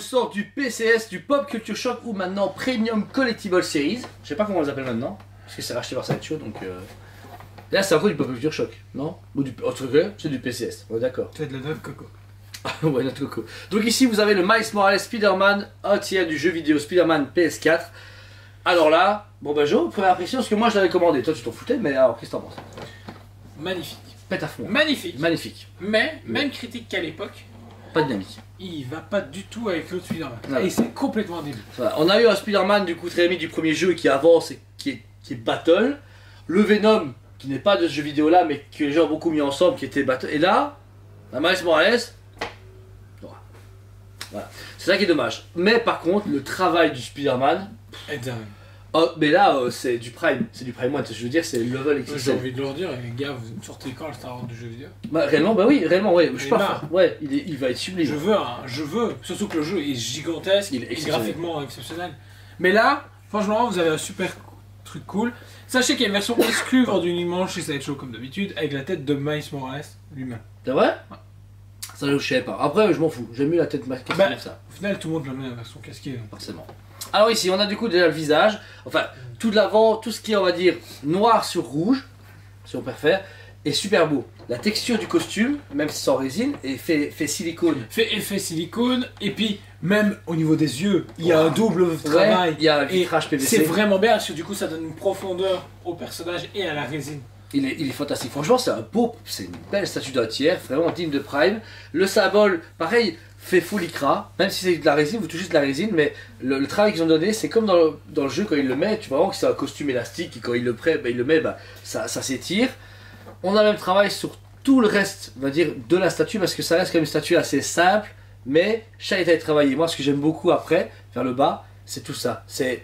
sort du PCS, du Pop Culture Shock, ou maintenant Premium Collectible Series. Je sais pas comment on les appelle maintenant, parce que c'est racheté par Sideshow, donc... Là, c'est encore du Pop Culture Shock, non? Ou du... En tout cas, c'est du PCS, on est d'accord. C'est de la noix de coco. Ouais, notre coco. Donc ici, vous avez le Miles Morales Spider-Man, un tiers du jeu vidéo Spider-Man PS4. Alors là, bon bah Joe, première impression, parce que moi je l'avais commandé. Toi, tu t'en foutais, mais alors, qu'est-ce que t'en penses? Magnifique. Pète à fond. Magnifique. Magnifique. Mais, même critique qu'à l'époque, Pas dynamique. il va pas du tout avec l'autre Spider-Man. Ouais. Et c'est complètement débile. Voilà. On a eu un Spider-Man du coup très ami du premier jeu qui avance et qui est battle. Le Venom, qui n'est pas de ce jeu vidéo là, mais que les gens ont beaucoup mis ensemble, qui était battle. Et là, la Miles Morales. Voilà. C'est ça qui est dommage. Mais par contre, le travail du Spider-Man. Et dingue. Oh, mais là, c'est du Prime. C'est du Prime One. Je veux dire, c'est le level J'ai XXL. envie de leur dire, les gars, vous sortez quand le Star Wars du jeu vidéo? Bah, réellement, bah oui, réellement, ouais. Je Il sais est pas. marre. Ouais, il va être sublime. Je veux. Surtout que le jeu est gigantesque, Il est et exceptionnel. graphiquement exceptionnel. Mais là, franchement, vous avez un super truc cool. Sachez qu'il y a une version exclue vendue uniquement chez Sideshow comme d'habitude, avec la tête de Miles Morales lui-même. C'est vrai? Ouais. Ça, je sais pas. Après, je m'en fous. J'aime mieux la tête masquée Bah, comme ça. Au final, tout le monde la met la version casquée. Donc. Forcément. Alors ici, on a du coup déjà le visage. Enfin, tout de l'avant, tout ce qui est, on va dire, noir sur rouge, si on préfère, est super beau. La texture du costume, même si c'est en résine, est fait silicone. Fait effet silicone, et puis même au niveau des yeux, il y a un double travail. Ouais, il y a un Et vitrage PVC. c'est vraiment bien, parce que du coup, ça donne une profondeur au personnage et à la résine. Il est fantastique. Franchement, c'est une belle statue d'un tiers, vraiment digne de Prime. Le symbole, pareil, fait full icra. Même si c'est de la résine, vous touchez de la résine, mais le travail qu'ils ont donné, c'est comme dans le jeu quand il le met, tu vois vraiment que c'est un costume élastique et quand il le met, bah, ça s'étire. On a le même travail sur tout le reste, on va dire, de la statue, parce que ça reste comme une statue assez simple, mais chaque détail travaillé. Moi, ce que j'aime beaucoup après, vers le bas, c'est tout ça. C'est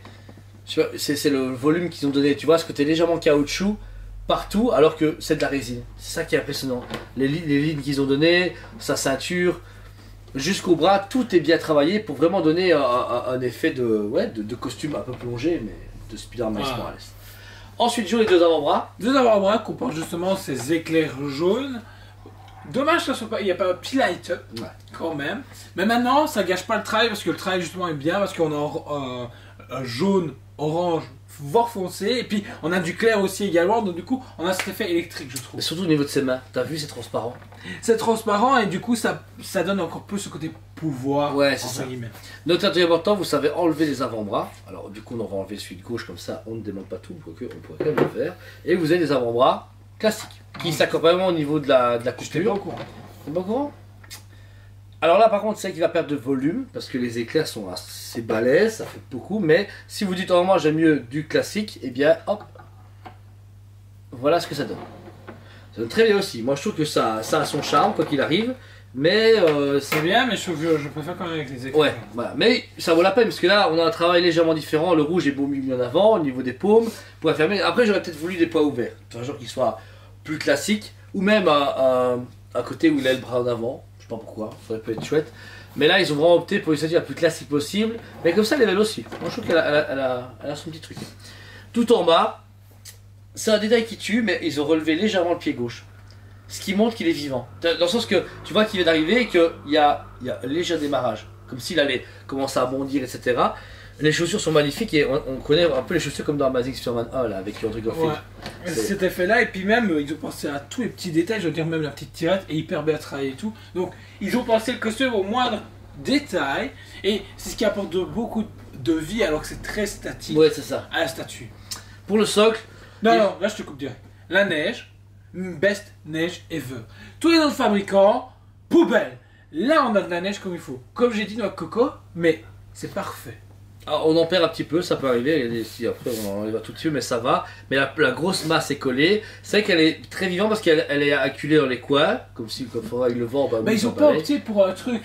le volume qu'ils ont donné, tu vois, ce côté légèrement caoutchouc partout, alors que c'est de la résine. C'est ça qui est impressionnant. Les lignes qu'ils ont données, sa ceinture, jusqu'au bras, tout est bien travaillé pour vraiment donner un effet de costume un peu plongé, mais de Spider-Man Ah. Morales. Ensuite, joue les deux avant-bras. Deux avant-bras comportent justement ces éclairs jaunes. Dommage qu'il n'y a pas un petit light-up, Ouais. quand même. Mais maintenant, ça gâche pas le travail, parce que le travail justement est bien, parce qu'on a un jaune, orange, voire foncé, et puis on a du clair aussi également, donc du coup, on a cet effet électrique, je trouve. Et surtout au niveau de ses mains, t'as vu, c'est transparent. C'est transparent, et du coup, ça donne encore plus ce côté pouvoir. Ouais, c'est entre ça. guillemets. Notre très important, vous savez enlever les avant-bras. Alors du coup, on va enlever celui de gauche, comme ça, on ne démonte pas tout, quoique on pourrait quand même le faire. Et vous avez des avant-bras classiques, qui s'accompagnent vraiment au niveau de la J'étais pas couture. au courant. T'es pas au courant? Alors là, par contre, c'est qu'il va perdre de volume, parce que les éclairs sont assez balèzes, ça fait beaucoup, mais si vous dites, oh, moi j'aime mieux du classique, et bien, hop, voilà ce que ça donne. Ça donne très bien aussi. Moi, je trouve que ça a son charme, quoi qu'il arrive, mais C'est bien, mais je préfère quand même avec les éclairs. ouais, voilà. Mais ça vaut la peine parce que là, on a un travail légèrement différent. Le rouge est beau mis en avant au niveau des paumes pour la fermer. Après, j'aurais peut-être voulu des poids ouverts, un genre qui soit plus classique, ou même un côté où il a le bras en avant. Je sais pas pourquoi, ça aurait pu être chouette. Mais là, ils ont vraiment opté pour une statue la plus classique possible. Mais comme ça, elle est belle aussi. Moi, je trouve qu'elle a son petit truc. Tout en bas, c'est un détail qui tue, mais ils ont relevé légèrement le pied gauche. Ce qui montre qu'il est vivant. Dans le sens que tu vois qu'il vient d'arriver et qu'il y a un léger démarrage. Comme s'il allait commencer à bondir, etc. Les chaussures sont magnifiques et on connaît un peu les chaussures comme dans Amazing Spider-Man 1 là, avec Andrew Garfield. Ouais. C'est- Cet effet-là, et puis même, ils ont pensé à tous les petits détails, je veux dire, même la petite tirette est hyper bien travaillée et tout. Donc, ils ont pensé le costume au moindre détail, et c'est ce qui apporte beaucoup de vie alors que c'est très statique Ouais, c'est ça. à la statue. Pour le socle, Non, Et- non, là je te coupe direct. La neige, best neige ever. Tous les autres fabricants, poubelle. Là, on a de la neige comme il faut. Comme j'ai dit, noix de coco, mais c'est parfait. ah, on en perd un petit peu, ça peut arriver. Si après on en enlève tout de suite, mais ça va. Mais la grosse masse est collée. C'est vrai qu'elle est très vivante parce qu'elle est acculée dans les coins, comme si comme avec le vent. Bah, Mais oui, ils ont c'est pas pareil. opté pour un truc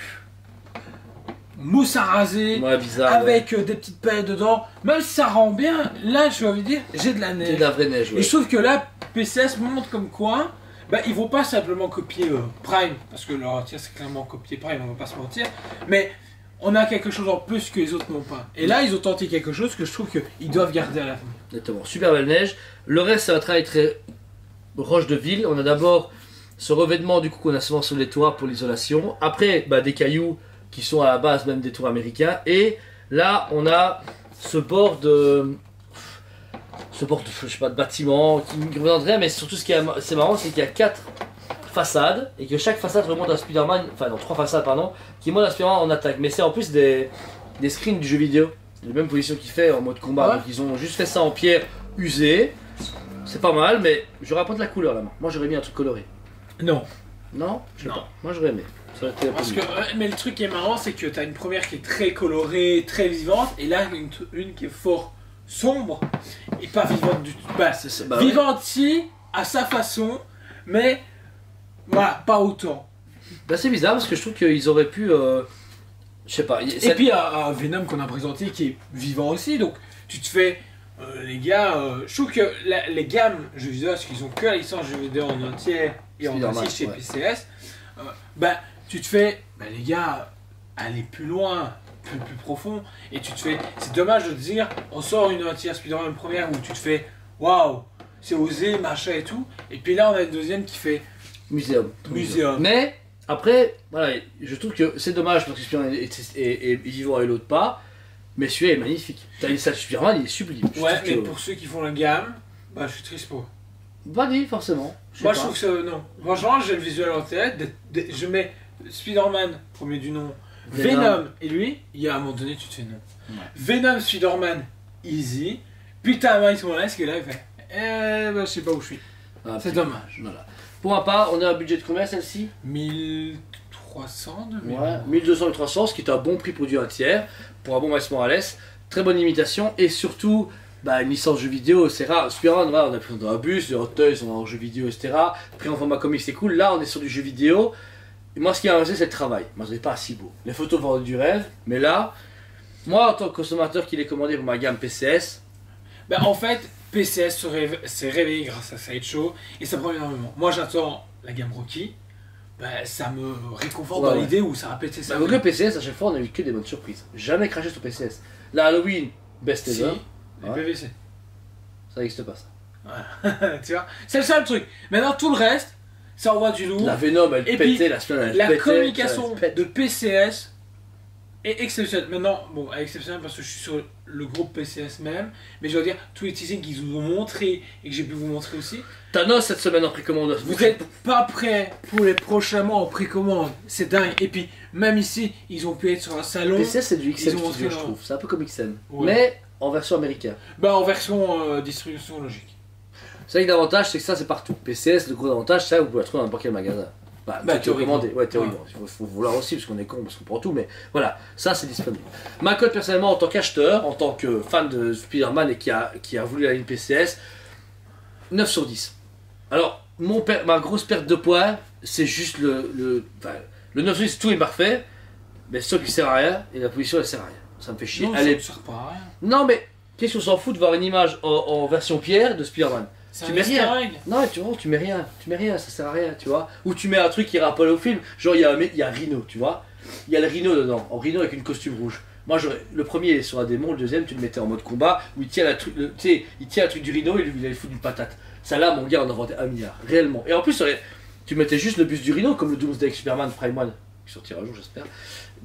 mousse à raser. Ouais, bizarre. Avec des petites paillettes dedans, même si ça rend bien, là j'ai envie de dire, j'ai de la C'est neige. de la vraie neige. Et Ouais. je trouve que là, PCS montre comme quoi, bah, ils vont pas simplement copier Prime, parce que leur tir c'est clairement copier Prime, on va pas se mentir, mais on a quelque chose en plus que les autres n'ont pas. Et là, ils ont tenté quelque chose que je trouve qu'ils doivent garder à l'avenir. Exactement. Super belle neige. Le reste, c'est un travail très roche de ville. On a d'abord ce revêtement du coup qu'on a souvent sur les toits pour l'isolation. Après, bah, des cailloux qui sont à la base même des tours américains. Et là, on a ce bord de. Je sais pas, de bâtiment qui me représente rien, mais surtout ce qui est c'est marrant, c'est qu'il y a 4 façades et que chaque façade remonte à Spider-Man, enfin non, 3 façades, pardon, qui montent à Spider-Man en attaque. Mais c'est en plus des screens du jeu vidéo, les mêmes positions qu'il fait en mode combat. Ouais. Donc ils ont juste fait ça en pierre usée. C'est pas mal, mais j'aurais pas de la couleur là. Moi j'aurais mis un truc coloré. Non. Non, je sais Non. pas. Moi j'aurais aimé. Ça aurait été un peu Parce mieux. que, mais le truc qui est marrant, c'est que t'as une première qui est très colorée, très vivante, et là une qui est fort sombre et pas vivante du tout. Bah, C'est ça, bah ouais. vivante si, à sa façon, mais voilà, pas autant. Bah, c'est bizarre parce que je trouve qu'ils auraient pu. Je sais pas. Et puis à Venom qu'on a présenté qui est vivant aussi, donc tu te fais, les gars, je trouve que les gammes jeux vidéo, parce qu'ils ont que la licence jeux vidéo en entier et en Spider-Man, partie chez ouais. PCS, bah tu te fais, bah les gars, allez plus loin, plus profond, et tu te fais, c'est dommage de te dire, on sort une entière Spider-Man première où tu te fais, waouh, c'est osé, machin et tout, et puis là on a une deuxième qui fait Muséum. muséum. Mais après, voilà, je trouve que c'est dommage parce que Spider-Man est vivant et l'autre pas. Mais celui-là est magnifique. T'as dit ça, Spider-Man, il est sublime. Je Ouais, trouve mais que- pour ceux qui font la gamme, bah je suis triste pour eux. Pas dit forcément. Moi sais je pas. trouve que non. Franchement, j'ai le visuel en tête. Je mets Spider-Man, premier du nom, Venom, et lui, il y a un moment donné, tu te fais non. Ouais. Venom, Spider-Man, easy. Puis t'as Miles Morales qui est là, il fait bah, je sais pas où je suis. Ah, C'est putain. dommage. Voilà. Pour ma part, on a un budget de combien celle-ci 1300 de Ouais, 1200 et 300, ce qui est un bon prix pour du 1 tiers, pour un bon Miles Morales. Très bonne imitation et surtout. Bah, une licence jeu vidéo, c'est rare. Spider-Man, voilà, on a pris dans un bus, les Hot Toys, on est en jeu vidéo, etc. Après, en format comics, c'est cool. Là, on est sur du jeu vidéo. Et moi, ce qui m'a intéressé, c'est le travail. Moi, c'est pas si beau. Les photos vendent du rêve, mais là, moi, en tant que consommateur qui l'ai commandé pour ma gamme PCS, Bah, en fait, PCS s'est réveillé grâce à Sideshow et ça prend énormément. Moi j'attends la gamme Rocky, bah, ça me réconforte Ouais, dans ouais. l'idée où ça a pété sa bah, donc le PCS, à chaque fois, on a eu que des bonnes surprises. Jamais craché sur PCS. La Halloween, best Si, ever. les Ouais. PVC. Ça n'existe pas, ça. Tu vois, c'est le seul truc. Maintenant tout le reste, ça envoie du lourd. La Venom, elle Et pétait, puis, la semaine, elle La pétait, communication ça, elle pète. de PCS est exceptionnelle. Maintenant, bon, elle est exceptionnelle parce que je suis sur le groupe PCS même, mais je dois dire, tous les teasings qu'ils vous ont montré et que j'ai pu vous montrer aussi, Thanos, cette semaine en précommande. vous êtes pas prêts pour les prochains mois en précommande, c'est dingue. Et puis, même ici, ils ont pu être sur un salon, PCS, c'est du Ils XM ont montré Studio, je leur- trouve. C'est un peu comme XM. Ouais. Mais en version américaine. bah en version distribution logique. C'est vrai que l'avantage, c'est que ça, c'est partout. PCS, le gros avantage, ça, vous pouvez le trouver dans n'importe quel magasin. Bah, Bah, théoriquement. théoriquement. Ouais, théoriquement. Il faut vouloir aussi, parce qu'on est con, parce qu'on prend tout, mais voilà, ça, c'est disponible. Ma cote, personnellement, en tant qu'acheteur, en tant que fan de Spider-Man et qui a voulu la ligne PCS, 9 sur 10. Alors, ma grosse perte de poids, c'est juste le 9 sur 10, tout est parfait, mais ce qui sert à rien, et la position, elle sert à rien. Ça me fait chier. Non, Elle ça est- ne sert pas à rien. Non, mais qu'est-ce qu'on s'en fout de voir une image en version pierre de Spider-Man? C'est Tu un mets easter rien. egg. Non, tu mets rien, ça sert à rien, tu vois. Ou tu mets un truc qui rappelle au film, genre il y a Rhino, tu vois. Il y a le Rhino dedans, en Rhino avec une costume rouge. Moi, le premier il est sur un démon, le deuxième tu le mettais en mode combat, où il tient tu sais, il tient un truc du Rhino et lui il allait foutre une patate. Ça là, mon gars, on en vendait 1 milliard, réellement. Et en plus, tu mettais juste le bus du Rhino, comme le Doomsday Superman Prime One, qui sortira un jour, j'espère.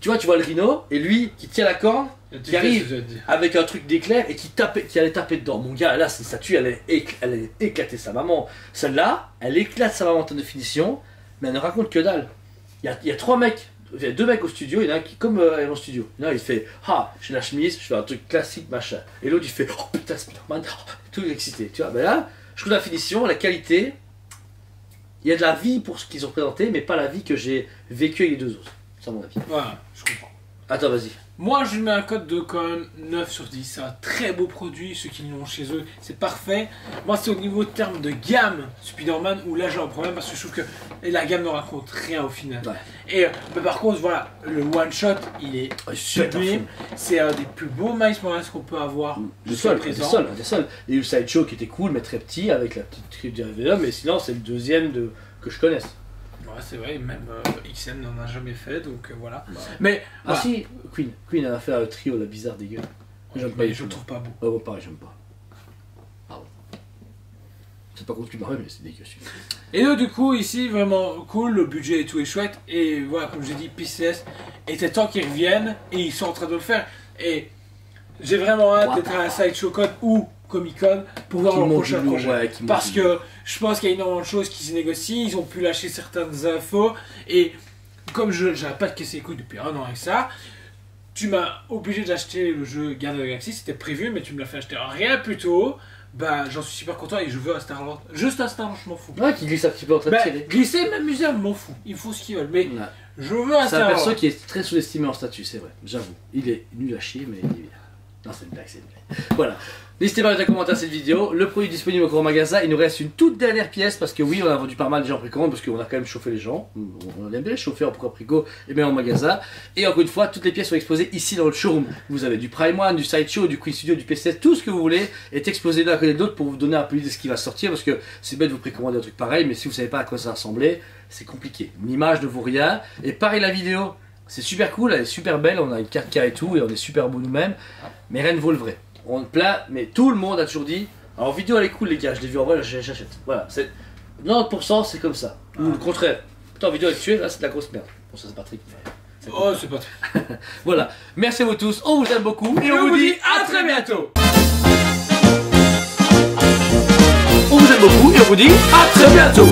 Tu vois le Rhino, et lui qui tient la corne, qui arrive avec un truc d'éclair et qui allait taper dedans. Mon gars, là, cette statue, elle allait éclater sa maman. Celle-là, elle éclate sa maman en termes de finition, mais elle ne raconte que dalle. Il y a 3 mecs, il y a 2 mecs au studio, il y en a un qui, comme en studio, il y en a un, il fait ah, j'ai la chemise, je fais un truc classique, machin. Et l'autre, il fait oh putain, Spider-Man, oh, tout excité. Tu vois, ben là, je trouve la finition, la qualité, il y a de la vie pour ce qu'ils ont présenté, mais pas la vie que j'ai vécue avec les deux autres. C'est à mon avis. Voilà, je comprends. Attends, vas-y. Moi, je lui mets un code de quand même 9 sur 10. C'est un très beau produit. Ceux qui l'ont chez eux, c'est parfait. Moi, c'est au niveau de terme de gamme Spider-Man où là j'ai un problème parce que je trouve que la gamme ne raconte rien au final. Ouais. Et par contre, voilà, le one shot, il est sublime. C'est un des plus beaux Miles Morales qu'on peut avoir Le jusqu'à seul, présent. un des seuls. Il y a eu le Sideshow qui était cool, mais très petit, avec la petite tribu de Venom, mais sinon, c'est le deuxième que je connaisse. Ouais, c'est vrai, même XM n'en a jamais fait, donc voilà. Bah. Mais, Ah voilà. si, Queen a fait un trio, la bizarre dégueu. J'aime pas Mais du je tout. le trouve pas beau. Oh, pareil, j'aime pas. Pardon. C'est pas contre Marvel, mais c'est dégueu. Et donc, du coup, ici, vraiment cool, le budget et tout est chouette. Et voilà, comme j'ai dit, PCS était temps qu'ils reviennent et ils sont en train de le faire. Et j'ai vraiment hâte d'être à un Sideshow Con ou Comic Con pour voir leur prochain projet. Parce que je pense qu'il y a énormément de choses qui se négocient, ils ont pu lâcher certaines infos. Et comme je n'arrête pas de casser les couilles depuis un an avec ça, tu m'as obligé d'acheter le jeu Guardians of the Galaxy, c'était prévu, mais tu me l'as fait acheter rien plus tôt. Bah, j'en suis super content et je veux un Star-Lord. Juste un Star-Lord, je m'en fous. Ouais, qui glisse un petit peu en train de tirer. Glisser, m'amuser, je m'en fous. Ils font ce qu'ils veulent. Mais je veux un Star-Lord. C'est un perso qui est très sous-estimé en statut, c'est vrai, j'avoue. Il est nul à chier, mais il est bien. Non, c'est une blague, c'est une blague. Voilà. N'hésitez pas à mettre un commentaire à cette vidéo. Le produit est disponible encore au magasin. Il nous reste une toute dernière pièce parce que oui, on a vendu pas mal déjà en précommande parce qu'on a quand même chauffé les gens. On aime bien les chauffer en propre frigo et bien en magasin. Et encore une fois, toutes les pièces sont exposées ici dans le showroom. Vous avez du Prime One, du Sideshow, du Queen Studio, du PC, tout ce que vous voulez est exposé l'un à côté de l'autre pour vous donner un peu l'idée de ce qui va sortir parce que c'est bête de vous précommander un truc pareil, mais si vous savez pas à quoi ça va ressembler, c'est compliqué. L'image ne vaut rien. Et pareil la vidéo. C'est super cool, elle est super belle, on a une 4K et tout, et on est super beau nous-mêmes, mais rien ne vaut le vrai. On plaint, mais tout le monde a toujours dit, alors vidéo elle est cool les gars, je l'ai vu en vrai, j'achète. Voilà, 90% c'est comme ça. Ou le contraire. Putain, vidéo elle est tuée, là c'est de la grosse merde. Bon ça c'est Patrick. Oh c'est Patrick. Voilà, merci à vous tous, on vous aime beaucoup, et on vous dit à très bientôt. On vous aime beaucoup, et on vous dit à très bientôt.